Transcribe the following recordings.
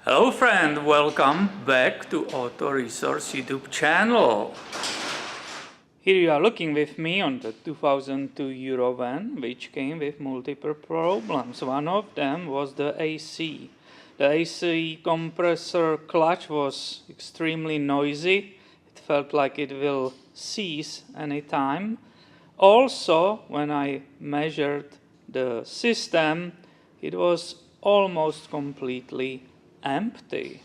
Hello friend, welcome back to Auto Resource YouTube channel. Here you are looking with me on the 2002 Eurovan, which came with multiple problems. One of them was the AC. The AC compressor clutch was extremely noisy. It felt like it will seize any time. Also, when I measured the system, it was almost completely empty.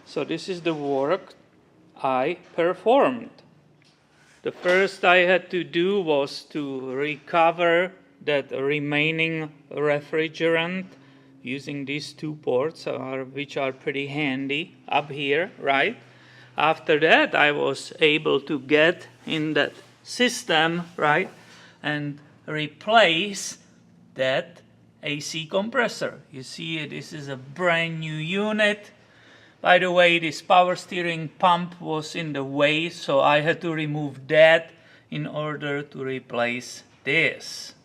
So this is the work I performed. The first I had to do was to recover that remaining refrigerant using these two ports, which are pretty handy up here, right? After that, I was able to get in that system, right, and replace that AC compressor. You see, this is a brand new unit. By the way, this power steering pump was in the way, so I had to remove that in order to replace this.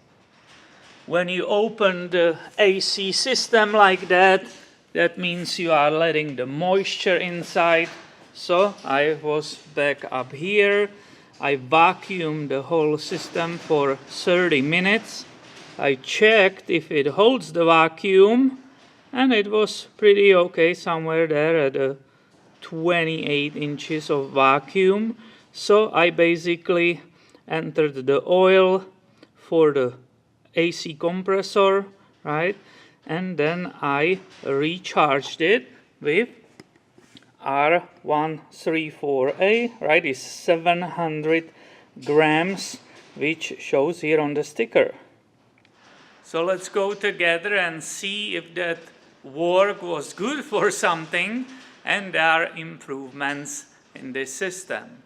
When you open the AC system like that, that means you are letting the moisture inside. So I was back up here. I vacuumed the whole system for 30 minutes. I checked if it holds the vacuum, and it was pretty okay, somewhere there at 28 inches of vacuum. So I basically entered the oil for the AC compressor, right? And then I recharged it with R134A, right? It's 700 grams, which shows here on the sticker. So let's go together and see if that work was good for something and there are improvements in this system.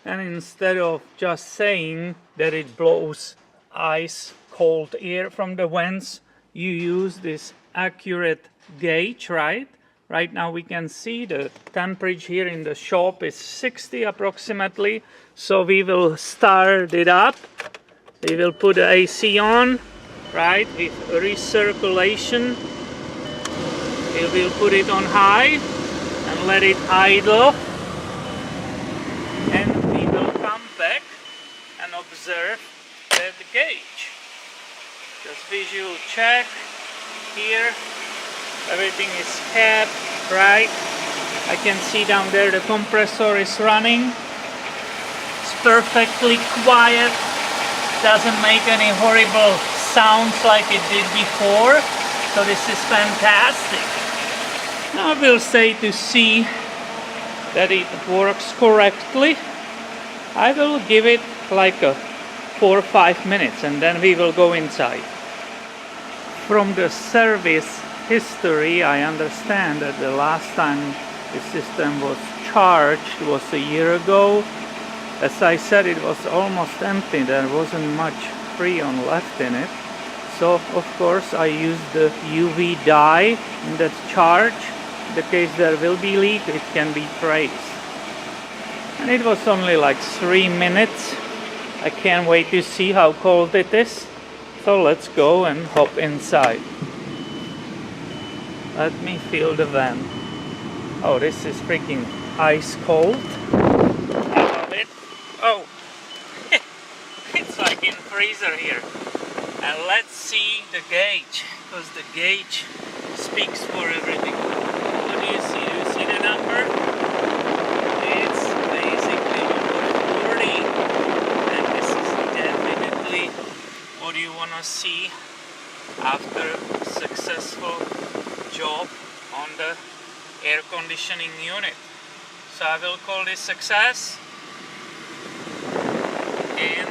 And instead of just saying that it blows ice cold air from the vents, you use this accurate gauge, right? Right now we can see the temperature here in the shop is 60 approximately. So we will start it up. We will put the AC on, right, with recirculation. We will put it on high and let it idle. And we will come back and observe that gauge. Just visual check here. Everything is kept, right? I can see down there the compressor is running. It's perfectly quiet. Doesn't make any horrible sounds like it did before. So this is fantastic. Now I will say, to see that it works correctly, I will give it like 4 or 5 minutes and then we will go inside. From the service history, I understand that the last time the system was charged was a year ago. As I said, it was almost empty. There wasn't much freon left in it. So of course I used the UV dye in that charge. In the case there will be leak, it can be traced. And it was only like 3 minutes. I can't wait to see how cold it is. So let's go and hop inside. Let me feel the van. Oh, this is freaking ice cold. I love it. Oh, it's like in freezer here. And let's see the gauge, because the gauge speaks for everything. What do you see? Do you see the number? It's basically over 40. And this is definitely what you want to see after a successful job on the air conditioning unit. So I will call this success. And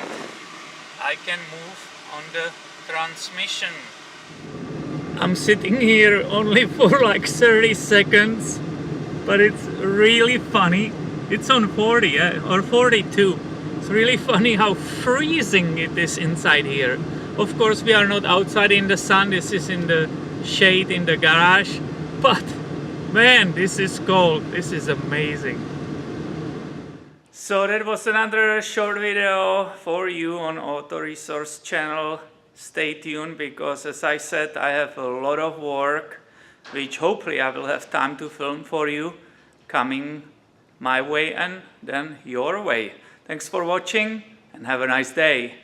I can move on the transmission. I'm sitting here only for like 30 seconds, but it's really funny. It's on 40 or 42. It's really funny how freezing it is inside here. Of course we are not outside in the sun, this is in the shade in the garage, but man, this is cold. This is amazing. So that was another short video for you on Auto Resource channel. Stay tuned, because as I said, I have a lot of work which hopefully I will have time to film for you, coming my way and then your way. Thanks for watching and have a nice day.